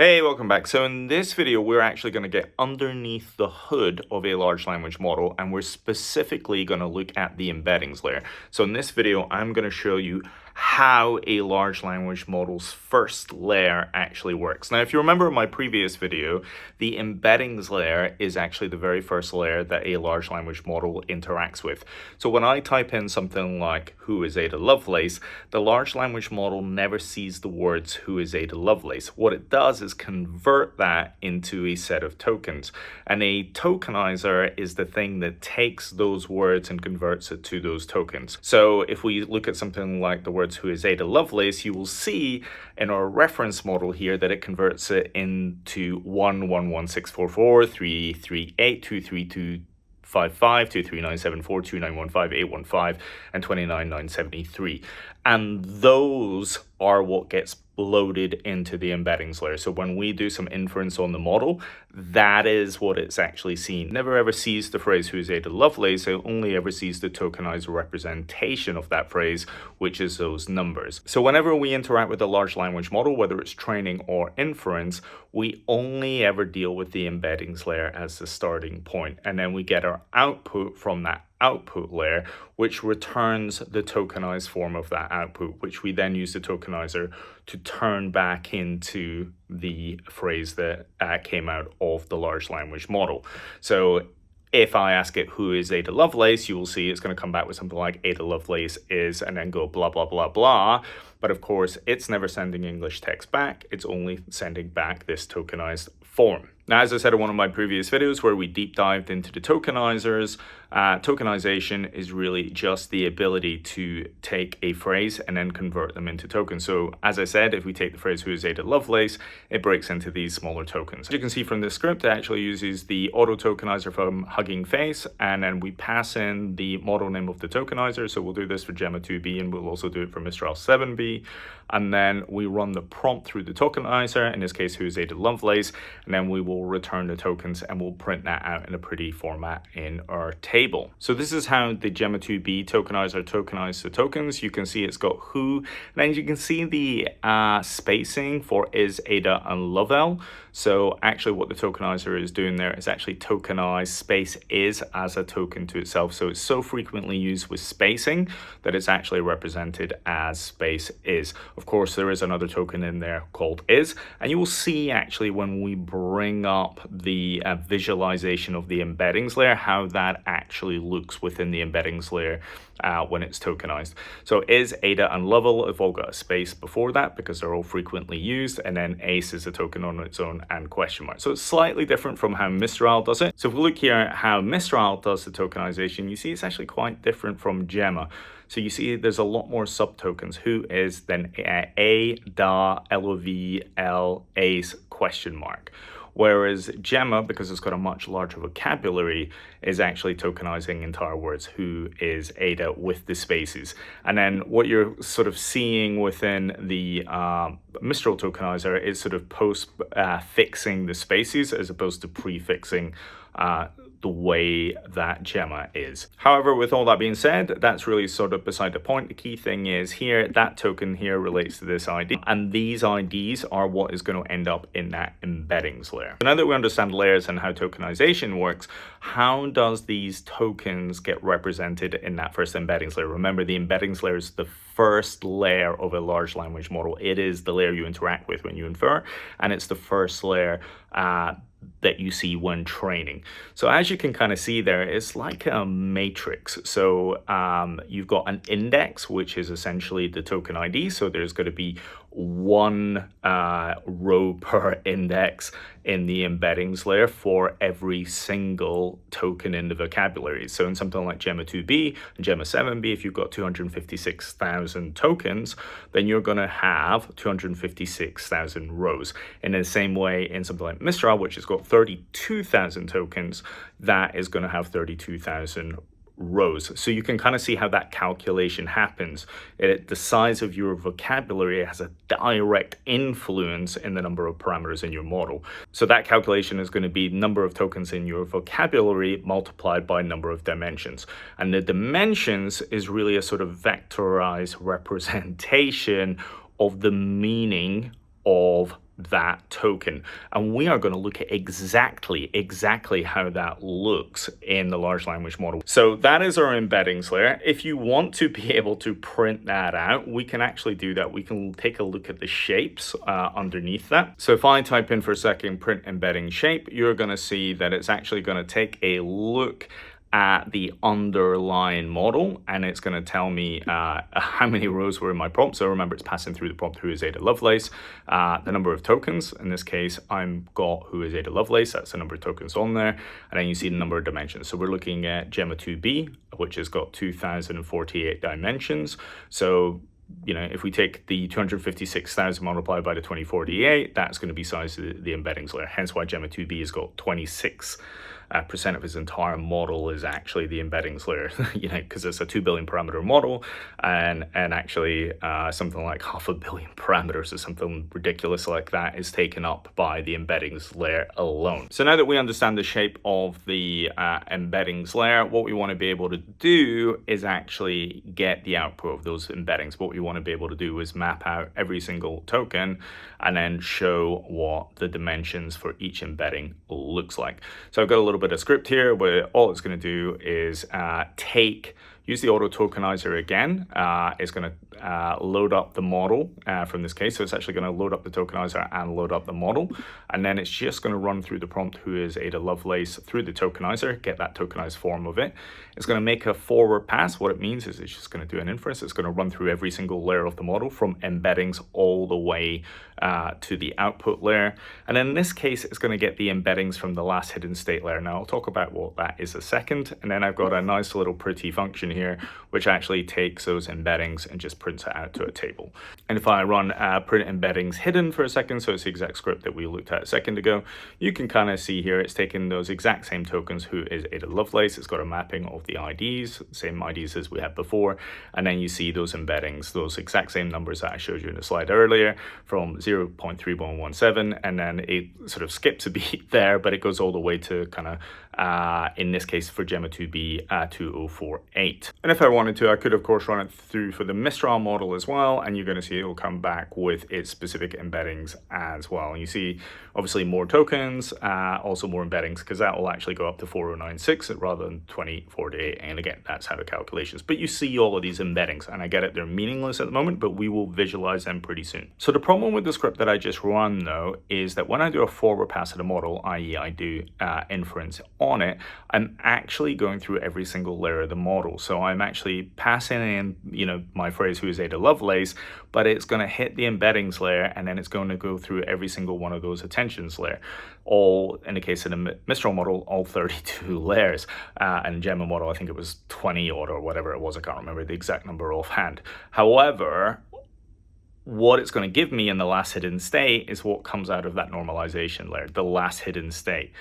Hey, welcome back. So in this video, we're actually going to get underneath the hood of a large language model, and we're specifically going to look at the embeddings layer. So in this video, I'm going to show you how a large language model's first layer actually works. Now, if you remember in my previous video, the embeddings layer is actually the very first layer that a large language model interacts with. So when I type in something like, "Who is Ada Lovelace?" the large language model never sees the words, "Who is Ada Lovelace?" What it does is convert that into a set of tokens. And a tokenizer is the thing that takes those words and converts it to those tokens. So if we look at something like the words "Who is Ada Lovelace," you will see in our reference model here that it converts it into 1116443, 338, 232. 55, 23974, 2915, 815, and 29973. And those are what gets loaded into the embeddings layer. So when we do some inference on the model, that is what it's actually seen. It never ever sees the phrase "Who is Ada Lovelace," it only ever sees the tokenized representation of that phrase, which is those numbers. So whenever we interact with a large language model, whether it's training or inference, we only ever deal with the embeddings layer as the starting point, and then we get our output from that output layer, which returns the tokenized form of that output, which we then use the tokenizer to turn back into the phrase that came out of the large language model. So if I ask it "Who is Ada Lovelace," you will see it's going to come back with something like "Ada Lovelace is," and then go blah, blah, blah, blah. But of course, it's never sending English text back. It's only sending back this tokenized form. Now, as I said in one of my previous videos where we deep dived into the tokenizers, tokenization is really just the ability to take a phrase and then convert them into tokens. So as I said, if we take the phrase "Who is Ada Lovelace," it breaks into these smaller tokens. As you can see from this script, it actually uses the auto tokenizer from Hugging Face, and then we pass in the model name of the tokenizer. So we'll do this for Gemma-2B, and we'll also do it for Mistral-7B. And then we run the prompt through the tokenizer, in this case, "Who is Ada Lovelace," and then we will return the tokens and we'll print that out in a pretty format in our table. So this is how the Gemma-2B tokenizer tokenizes the tokens. You can see it's got "who," and then you can see the spacing for "is," "Ada," and "Lovell." So actually what the tokenizer is doing there is actually tokenize space "is" as a token to itself. So it's so frequently used with spacing that it's actually represented as space "is." Of course, there is another token in there called "is," and you will see actually when we bring up the visualization of the embeddings layer, how that actually looks within the embeddings layer when it's tokenized. So "is," "Ada," and "Lovell" have all got a space before that because they're all frequently used, and then "ace" is a token on its own and question mark. So it's slightly different from how Mistral does it. So if we look here at how Mistral does the tokenization, you see it's actually quite different from Gemma. So you see there's a lot more subtokens. "Who is," then "a," "da," "lov," "l," "ace," question mark. Whereas Gemma, because it's got a much larger vocabulary, is actually tokenizing entire words, "Who is Ada," with the spaces. And then what you're sort of seeing within the Mistral tokenizer is sort of fixing the spaces as opposed to prefixing the way that Gemma is. However, with all that being said, that's really sort of beside the point. The key thing is here, that token here relates to this ID, and these IDs are what is going to end up in that embeddings layer. So now that we understand layers and how tokenization works, how does these tokens get represented in that first embeddings layer? Remember, the embeddings layer is the first layer of a large language model. It is the layer you interact with when you infer, and it's the first layer that you see when training. So as you can kind of see there, it's like a matrix. So you've got an index, which is essentially the token ID. So there's going to be one row per index in the embeddings layer for every single token in the vocabulary. So in something like Gemma-2B and Gemma-7B, if you've got 256,000 tokens, then you're going to have 256,000 rows. In the same way, in something like Mistral, which has got 32,000 tokens, that is going to have 32,000 rows. So you can kind of see how that calculation happens. The size of your vocabulary has a direct influence in the number of parameters in your model. So that calculation is going to be number of tokens in your vocabulary multiplied by number of dimensions. And the dimensions is really a sort of vectorized representation of the meaning of that token. And we are going to look at exactly how that looks in the large language model. So that is our embeddings layer. If you want to be able to print that out, we can actually do that. We can take a look at the shapes underneath that. So if I type in for a second print embedding shape, you're going to see that it's actually going to take a look at the underlying model, and it's going to tell me how many rows were in my prompt. So remember, it's passing through the prompt who is Ada Lovelace, the number of tokens. In this case, I've got who is Ada Lovelace. That's the number of tokens on there, and then you see the number of dimensions. So we're looking at Gemma-2B, which has got 2048 dimensions. So if we take the 256,000 multiplied by the 2048, that's going to be size of the embeddings layer. Hence why Gemma-2B has got 26% of its entire model is actually the embeddings layer, because it's a 2 billion parameter model, and actually something like 500 million parameters or something ridiculous like that is taken up by the embeddings layer alone. So now that we understand the shape of the embeddings layer, what we want to be able to do is actually get the output of those embeddings. What we want to be able to do is map out every single token and then show what the dimensions for each embedding looks like. So I've got a little bit of script here where all it's going to do is use the auto tokenizer again. It's going to load up the model from this case. So it's actually going to load up the tokenizer and load up the model. And then it's just going to run through the prompt who is Ada Lovelace through the tokenizer, get that tokenized form of it. It's going to make a forward pass. What it means is it's just going to do an inference. It's going to run through every single layer of the model from embeddings all the way to the output layer. And in this case, it's going to get the embeddings from the last hidden state layer. Now I'll talk about what that is a second. And then I've got a nice little pretty function here, which actually takes those embeddings and just prints it out to a table. And if I run print embeddings hidden for a second, so it's the exact script that we looked at a second ago, you can kind of see here it's taking those exact same tokens, who is Ada Lovelace. It's got a mapping of the IDs, same IDs as we had before. And then you see those embeddings, those exact same numbers that I showed you in the slide earlier, from 0.3117, and then it sort of skips a beat there, but it goes all the way to kind of, in this case for Gemma-2B, 2048. And if I wanted to, I could of course run it through for the Mistral model as well, and you're going to see it will come back with its specific embeddings as well. And you see obviously more tokens, also more embeddings, because that will actually go up to 4096 rather than 2048. And again, that's how the calculations. But you see all of these embeddings, and I get it, they're meaningless at the moment, but we will visualize them pretty soon. So the problem with the script that I just run though is that when I do a forward pass of the model, i.e. I do inference on it, I'm actually going through every single layer of the model. So I'm actually passing in, my phrase, who is Ada Lovelace, but it's going to hit the embeddings layer, and then it's going to go through every single one of those attentions layer. All, in the case of the Mistral model, all 32 layers. And Gemma model, I think it was 20 odd or whatever it was. I can't remember the exact number offhand. However, what it's going to give me in the last hidden state is what comes out of that normalization layer, the last hidden state,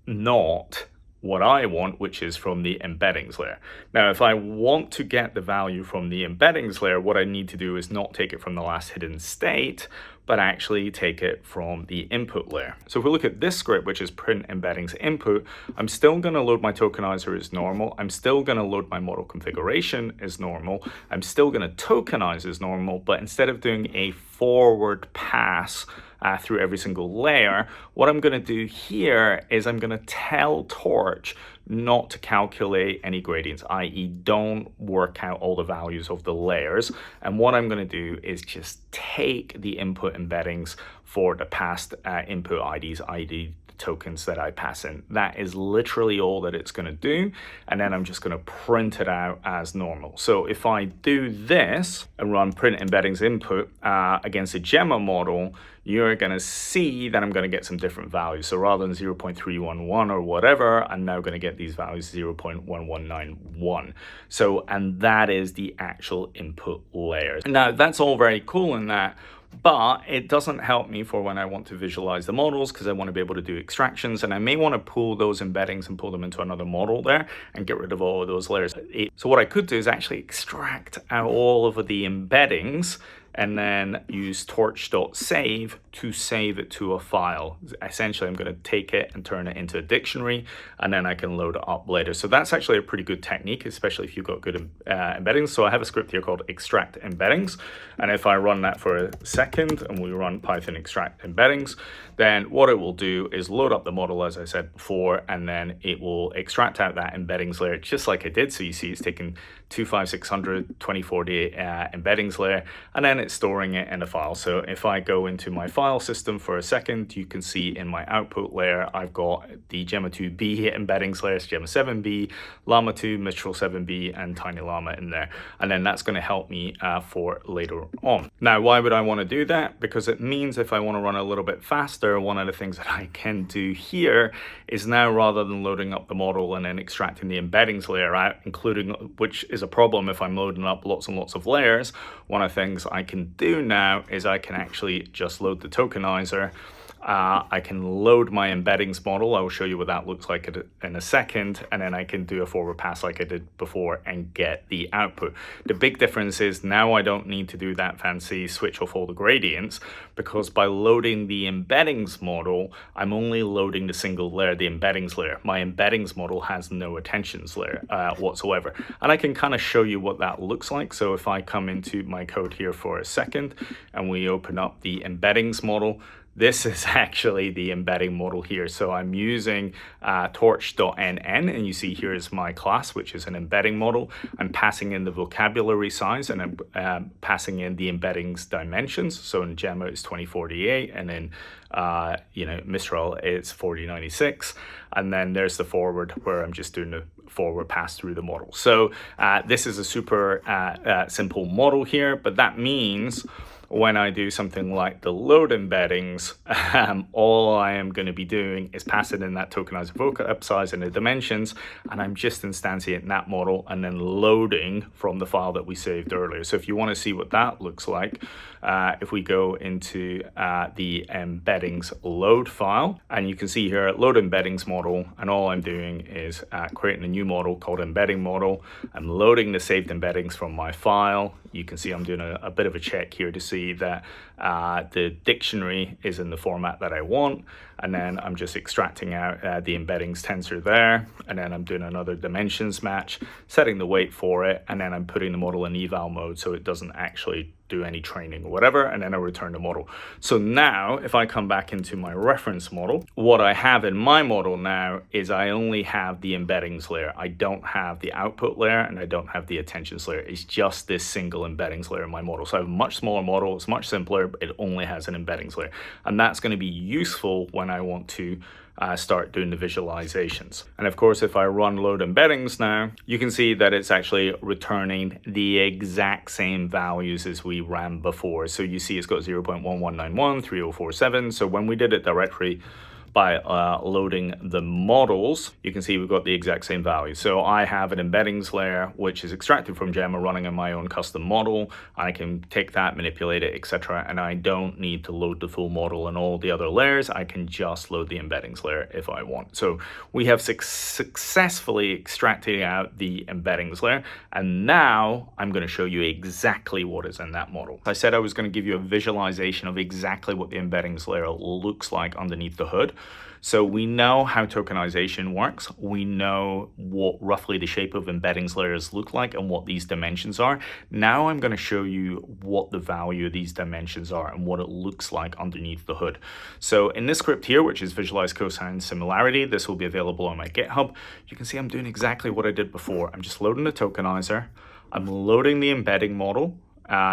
not what I want, which is from the embeddings layer. Now, if I want to get the value from the embeddings layer, what I need to do is not take it from the last hidden state, but actually take it from the input layer. So if we look at this script, which is print embeddings input, I'm still going to load my tokenizer as normal. I'm still going to load my model configuration as normal. I'm still going to tokenize as normal, but instead of doing a forward pass through every single layer, what I'm going to do here is I'm going to tell Torch not to calculate any gradients, i.e. don't work out all the values of the layers. And what I'm going to do is just take the input embeddings for the past input IDs, ID tokens that I pass in. That is literally all that it's going to do. And then I'm just going to print it out as normal. So if I do this and run print embeddings input against a Gemma model, you're going to see that I'm going to get some different values. So rather than 0.311 or whatever, I'm now going to get these values 0.1191. So, and that is the actual input layer. Now, that's all very cool in that, but it doesn't help me for when I want to visualize the models, because I want to be able to do extractions, and I may want to pull those embeddings and pull them into another model there and get rid of all of those layers. So what I could do is actually extract out all of the embeddings and then use torch.save to save it to a file. Essentially, I'm going to take it and turn it into a dictionary, and then I can load it up later. So that's actually a pretty good technique, especially if you've got good embeddings. So I have a script here called extract embeddings, and if I run that for a second and we run Python extract embeddings, then what it will do is load up the model, as I said before, and then it will extract out that embeddings layer just like it did. So you see it's taking 25600 2048 embeddings layer, and then it's storing it in a file. So if I go into my file system for a second, you can see in my output layer I've got the Gemma-2B embeddings layers, Gemma-7B, Llama-2, Mistral-7B, and Tiny Llama in there, and then that's going to help me for later on. Now, why would I want to do that? Because it means if I want to run a little bit faster, one of the things that I can do here is now, rather than loading up the model and then extracting the embeddings layer out, including, which is a problem if I'm loading up lots and lots of layers, one of the things I can do now is I can actually just load the tokenizer. I can load my embeddings model. I will show you what that looks like in a second, and then I can do a forward pass like I did before and get the output. The big difference is now I don't need to do that fancy switch off all the gradients, because by loading the embeddings model, I'm only loading the single layer, the embeddings layer. My embeddings model has no attentions layer whatsoever. And I can kind of show you what that looks like. So if I come into my code here for a second and we open up the embeddings model, this is actually the embedding model here. So I'm using torch.nn, and you see here is my class, which is an embedding model. I'm passing in the vocabulary size, and I'm passing in the embeddings dimensions. So in Gemma it's 2048, and in Mistral it's 4096, and then there's the forward where I'm just doing the forward pass through the model. So this is a super simple model here, but that means when I do something like the load embeddings, all I am going to be doing is passing in that tokenizer vocab size and the dimensions, and I'm just instantiating that model and then loading from the file that we saved earlier. So if you want to see what that looks like, if we go into the embeddings load file, and you can see here load embeddings model, and all I'm doing is creating a new model called embedding model. I'm loading the saved embeddings from my file. You can see I'm doing a bit of a check here to see that the dictionary is in the format that I want, and then I'm just extracting out the embeddings tensor there, and then I'm doing another dimensions match, setting the weight for it, and then I'm putting the model in eval mode so it doesn't actually do any training or whatever, and then I return the model. So now if I come back into my reference model, what I have in my model now is I only have the embeddings layer. I don't have the output layer, and I don't have the attentions layer. It's just this single embeddings layer in my model. So I have a much smaller model, it's much simpler, but it only has an embeddings layer, and that's going to be useful when I want to start doing the visualizations. And of course, if I run load embeddings now, you can see that it's actually returning the exact same values as we ran before. So you see it's got 0.1191, 3047. So when we did it directly by loading the models, you can see we've got the exact same value. So I have an embeddings layer which is extracted from Gemma, running on my own custom model. I can take that, manipulate it, etc., and I don't need to load the full model and all the other layers. I can just load the embeddings layer if I want. So we have successfully extracted out the embeddings layer, and now I'm going to show you exactly what is in that model. I said I was going to give you a visualization of exactly what the embeddings layer looks like underneath the hood. So we know how tokenization works. We know what roughly the shape of embeddings layers look like and what these dimensions are. Now I'm going to show you what the value of these dimensions are and what it looks like underneath the hood. So in this script here, which is visualize cosine similarity, this will be available on my GitHub. You can see I'm doing exactly what I did before. I'm just loading the tokenizer. I'm loading the embedding model.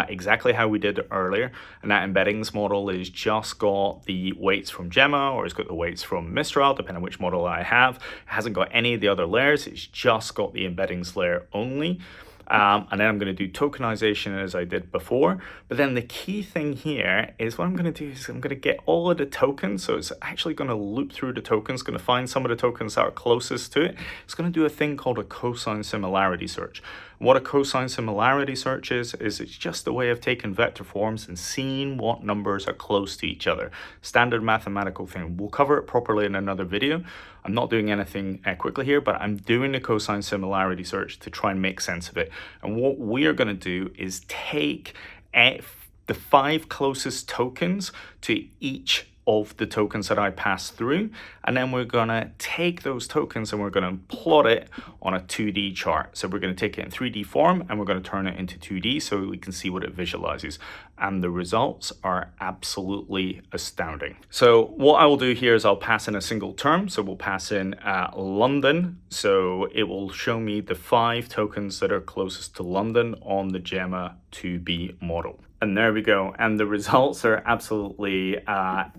Exactly how we did it earlier, and that embeddings model is just got the weights from Gemma, or it's got the weights from Mistral, depending on which model I have. It hasn't got any of the other layers, it's just got the embeddings layer only. And then I'm going to do tokenization as I did before. But then the key thing here is what I'm going to do is I'm going to get all of the tokens. So it's actually going to loop through the tokens, going to find some of the tokens that are closest to it. It's going to do a thing called a cosine similarity search. What a cosine similarity search is it's just a way of taking vector forms and seeing what numbers are close to each other. Standard mathematical thing. We'll cover it properly in another video. I'm not doing anything quickly here, but I'm doing the cosine similarity search to try and make sense of it. And what we are going to do is take the 5 closest tokens to each of the tokens that I pass through, and then we're gonna take those tokens and we're gonna plot it on a 2D chart. So we're gonna take it in 3D form and we're gonna turn it into 2D so we can see what it visualizes. And the results are absolutely astounding. So what I will do here is I'll pass in a single term. So we'll pass in London. So it will show me the 5 tokens that are closest to London on the Gemma-2B model. And there we go. And the results are absolutely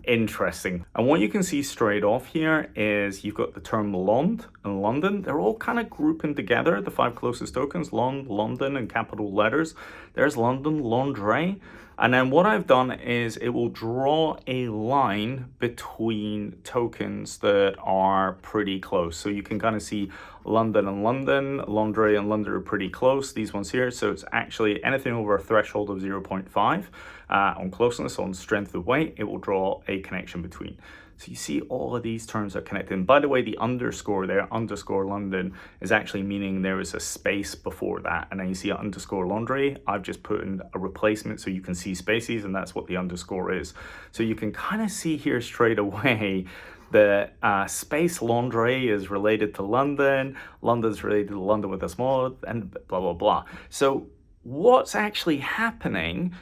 interesting. And what you can see straight off here is you've got the term Lond and London. They're all kind of grouping together, the 5 closest tokens, London in capital letters. There's London, Laundry. And then what I've done is it will draw a line between tokens that are pretty close. So you can kind of see London and London, Laundry and London are pretty close, these ones here. So it's actually anything over a threshold of 0.5 on closeness, on strength of weight, it will draw a connection between. So you see all of these terms are connected. And by the way, the underscore there, underscore London, is actually meaning there is a space before that. And then you see underscore Laundry. I've just put in a replacement so you can see spaces, and that's what the underscore is. So you can kind of see here straight away the space Laundry is related to London. London's related to London with a small, and blah, blah, blah. So what's actually happening?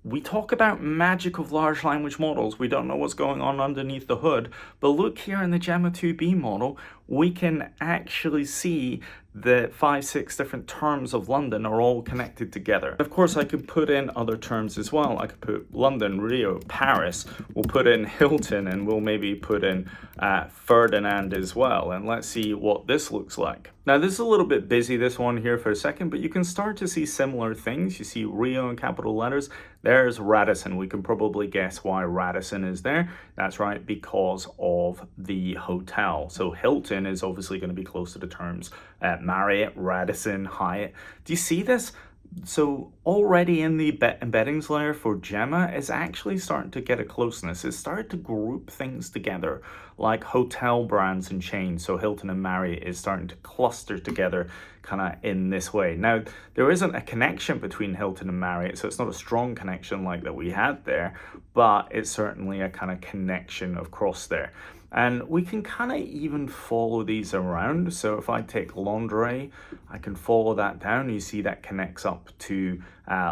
We talk about magic of large language models. We don't know what's going on underneath the hood. But look here in the Gemma-2B model, we can actually see the 5, 6 different terms of London are all connected together. Of course, I could put in other terms as well. I could put London, Rio, Paris. We'll put in Hilton, and we'll maybe put in Ferdinand as well. And let's see what this looks like. Now, this is a little bit busy, this one here for a second, but you can start to see similar things. You see Rio in capital letters. There's Radisson. We can probably guess why Radisson is there. That's right, because of the hotel. So Hilton is obviously going to be close to the terms Marriott, Radisson, Hyatt. Do you see this? So already in the embeddings layer for Gemma, it's actually starting to get a closeness. It's started to group things together like hotel brands and chains. So Hilton and Marriott is starting to cluster together kind of in this way. Now, there isn't a connection between Hilton and Marriott, so it's not a strong connection like that we had there, but it's certainly a kind of connection across there. And we can kind of even follow these around. So if I take Laundry, I can follow that down. You see that connects up to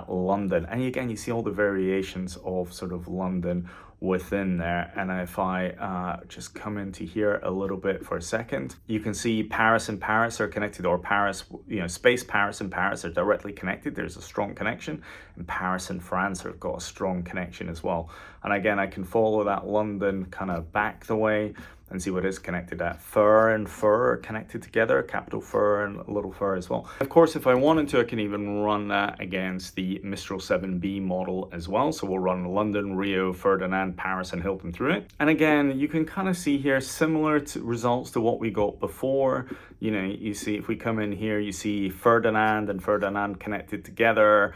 London. And again, you see all the variations of sort of London within there. And if I just come into here a little bit for a second, you can see Paris and Paris are connected, or Paris, space Paris and Paris are directly connected. There's a strong connection, and Paris and France have got a strong connection as well. And again, I can follow that London kind of back the way and see what is connected at. Fur and fur are connected together, capital fur and little fur as well. Of course, if I wanted to, I can even run that against the Mistral-7B model as well. So we'll run London, Rio, Ferdinand, Paris, and Hilton through it. And again, you can kind of see here similar results to what we got before. You see if we come in here, you see Ferdinand and Ferdinand connected together.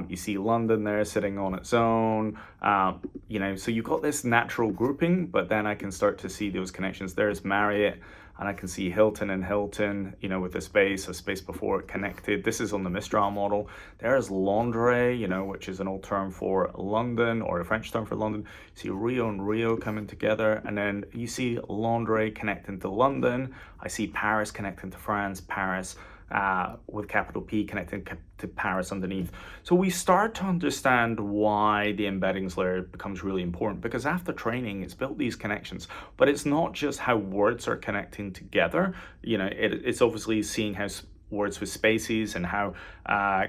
You see London there sitting on its own, so you've got this natural grouping, but then I can start to see those connections. There's Marriott, and I can see Hilton and Hilton, with a space before it connected. This is on the Mistral model. There's Laundry, which is an old term for London, or a French term for London. You see Rio and Rio coming together, and then you see Laundry connecting to London. I see Paris connecting to France, Paris, with capital P connecting to Paris underneath. So we start to understand why the embeddings layer becomes really important, because after training, it's built these connections, but it's not just how words are connecting together. It's obviously seeing how words with spaces and how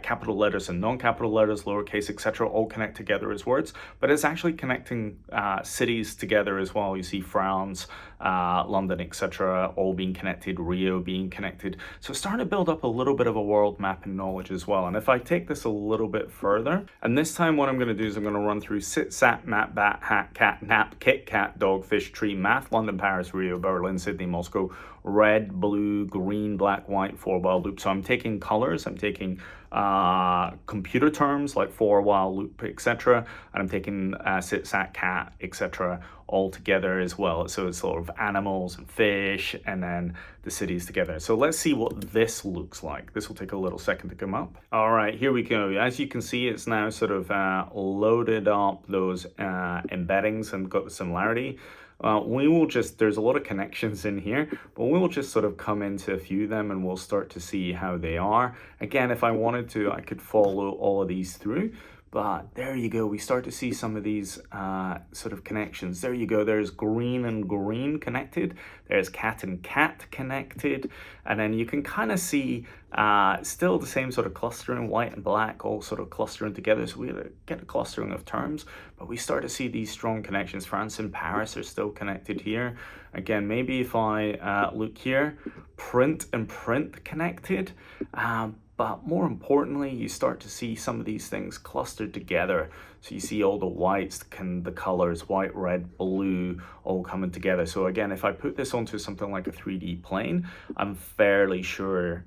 capital letters and non-capital letters, lowercase, etc., all connect together as words, but it's actually connecting cities together as well. You see France, London, etc., all being connected, Rio being connected. So it's starting to build up a little bit of a world map and knowledge as well. And if I take this a little bit further, and this time what I'm going to do is I'm going to run through sit, sat, mat, bat, hat, cat, nap, kit, cat, dog, fish, tree, math, London, Paris, Rio, Berlin, Sydney, Moscow, red, blue, green, black, white, 4 while loop, loop. So I'm taking colors, I'm taking computer terms like for, while, loop, etc., and I'm taking sit, sat, cat, etc., all together as well. So it's sort of animals and fish, and then the cities together. So let's see what this looks like. This will take a little second to come up. All right, here we go. As you can see, it's now sort of loaded up those embeddings and got the similarity. We will just, there's a lot of connections in here, but we will just sort of come into a few of them and we'll start to see how they are. Again, if I wanted to, I could follow all of these through, but there you go. We start to see some of these sort of connections. There you go. There's green and green connected. There's cat and cat connected. And then you can kind of see still the same sort of clustering, white and black, all sort of clustering together. So we get a clustering of terms, but we start to see these strong connections. France and Paris are still connected here. Again, maybe if I look here, print and print connected. But more importantly, you start to see some of these things clustered together. So you see all the whites, the colors, white, red, blue, all coming together. So again, if I put this onto something like a 3D plane, I'm fairly sure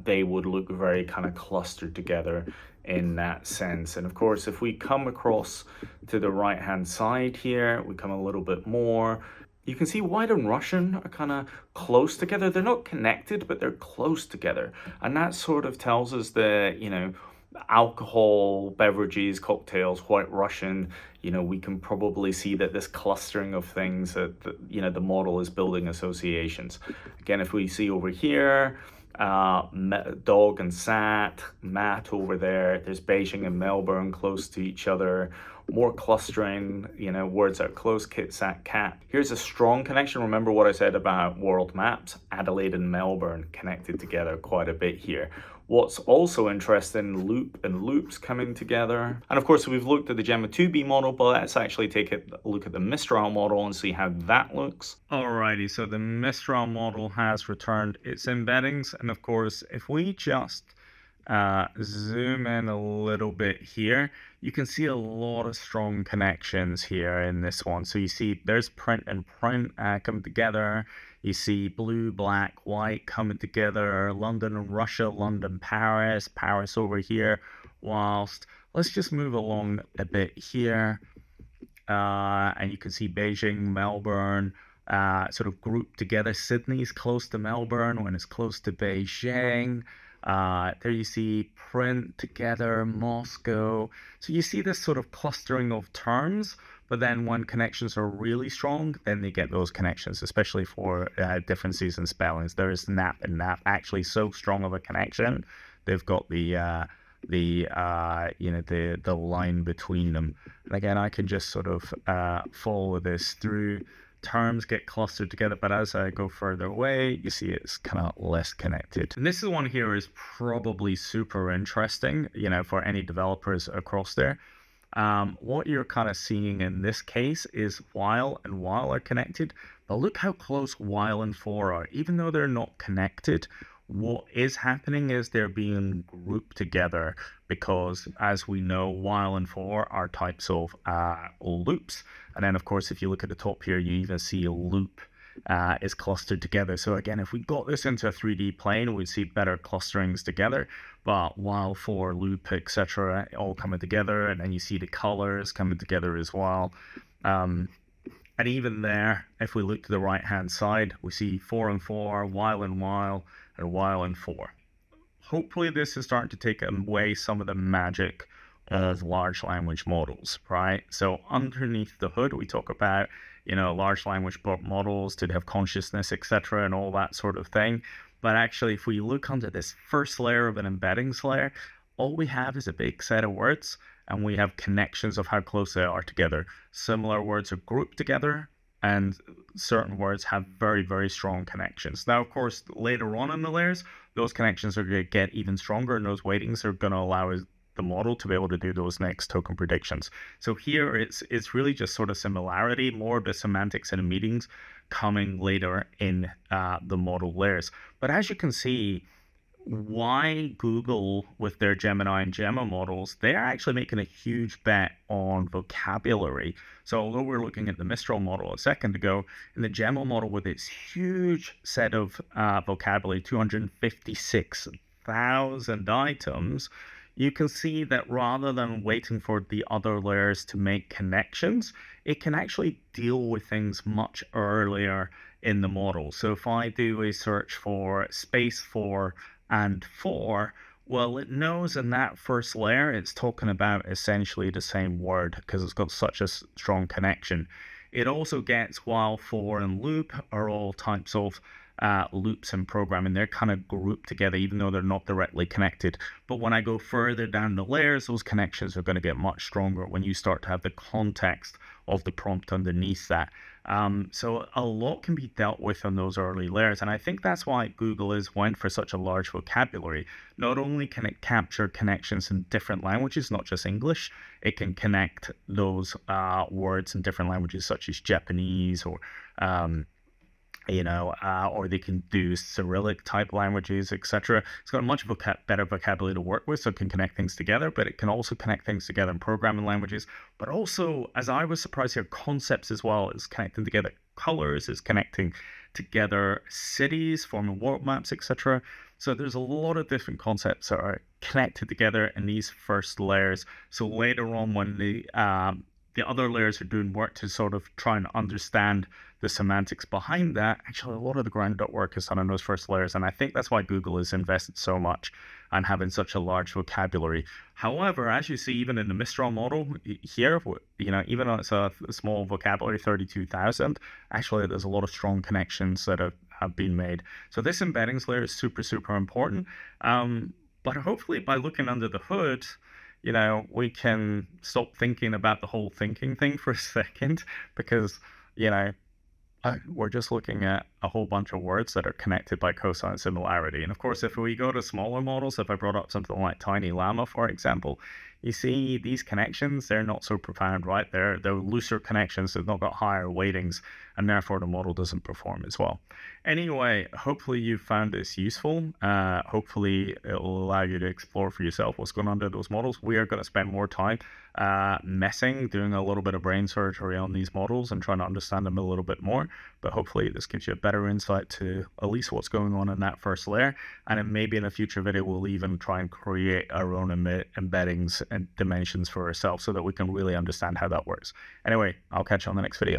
they would look very kind of clustered together in that sense. And of course, if we come across to the right-hand side here, we come a little bit more. You can see white and Russian are kind of close together. They're not connected, but they're close together. And that sort of tells us that, you know, alcohol, beverages, cocktails, white Russian, you know, we can probably see that this clustering of things that, you know, the model is building associations. Again, if we see over here, dog and sat, mat over there, there's Beijing and Melbourne close to each other, more clustering, you know, words out close, kit, sat, cat. Here's a strong connection. Remember what I said about world maps? Adelaide and Melbourne connected together quite a bit here. What's also interesting, loop and loops coming together. And of course, we've looked at the Gemma-2B model, but let's actually take a look at the Mistral model and see how that looks. Alrighty, so the Mistral model has returned its embeddings. And of course, if we just zoom in a little bit here, you can see a lot of strong connections here in this one. So you see there's print and print coming together. You see blue, black, white coming together, London and Russia, London, Paris, Paris over here. Whilst let's just move along a bit here. And you can see Beijing, Melbourne, sort of grouped together. Sydney's close to Melbourne when it's close to Beijing. There you see print together, Moscow. So you see this sort of clustering of terms, but then when connections are really strong, then they get those connections, especially for differences in spellings. There is nap and nap actually so strong of a connection. They've got the line between them. And again, I can just sort of follow this through. Terms get clustered together, but as I go further away, you see it's kind of less connected. And this one here is probably super interesting, you know, for any developers across there. What you're kind of seeing in this case is while and while are connected, but look how close while and for are. Even though they're not connected, what is happening is they're being grouped together because, as we know, while and for are types of loops. And then, of course, if you look at the top here, you even see a loop is clustered together. So again, if we got this into a 3D plane, we'd see better clusterings together. But while, for, loop, etc., all coming together, and then you see the colors coming together as well. And even there, if we look to the right-hand side, we see for and for, while and while, and while and for. Hopefully this is starting to take away some of the magic of large language models, right? So underneath the hood, we talk about, you know, large language models to have consciousness, etc., and all that sort of thing. But actually, if we look under this first layer of an embeddings layer, all we have is a big set of words, and we have connections of how close they are together. Similar words are grouped together, and certain words have very, very strong connections. Now, of course, later on in the layers, those connections are going to get even stronger, and those weightings are going to allow the model to be able to do those next token predictions. So here it's really just sort of similarity, more of the semantics and the meanings coming later in the model layers. But as you can see, why Google, with their Gemini and Gemma models, they're actually making a huge bet on vocabulary. So although we're looking at the Mistral model a second ago, in the Gemma model with its huge set of vocabulary, 256,000 items, you can see that rather than waiting for the other layers to make connections, it can actually deal with things much earlier in the model. So if I do a search for space for and for, well, it knows in that first layer it's talking about essentially the same word because it's got such a strong connection. It also gets while, for, and loop are all types of loops in programming. They're kind of grouped together, even though they're not directly connected. But when I go further down the layers, those connections are going to get much stronger when you start to have the context of the prompt underneath that. So a lot can be dealt with on those early layers. And I think that's why Google went for such a large vocabulary. Not only can it capture connections in different languages, not just English, it can connect those words in different languages such as Japanese or or they can do Cyrillic type languages, etc. It's got a much better vocabulary to work with, so it can connect things together, but it can also connect things together in programming languages. But also, as I was surprised here, concepts as well. It's connecting together colors, it's connecting together cities, forming world maps, etc. So there's a lot of different concepts that are connected together in these first layers. So later on, when the other layers are doing work to sort of try and understand the semantics behind that, actually a lot of the ground-up work is done on those first layers. And I think that's why Google has invested so much and having such a large vocabulary. However, as you see, even in the Mistral model here, even though it's a small vocabulary, 32,000, actually there's a lot of strong connections that have been made. So this embeddings layer is super, super important. But hopefully by looking under the hood, we can stop thinking about the whole thinking thing for a second, because, we're just looking at a whole bunch of words that are connected by cosine similarity. And of course, if we go to smaller models, if I brought up something like Tiny Llama, for example, you see these connections, they're not so profound, right? They're looser connections, they've not got higher weightings, and therefore the model doesn't perform as well. Anyway, hopefully you found this useful. Hopefully it will allow you to explore for yourself what's going on under those models. We are going to spend more time doing a little bit of brain surgery on these models and trying to understand them a little bit more. But hopefully this gives you a better insight to at least what's going on in that first layer. And then maybe in a future video, we'll even try and create our own embeddings and dimensions for ourselves so that we can really understand how that works. Anyway, I'll catch you on the next video.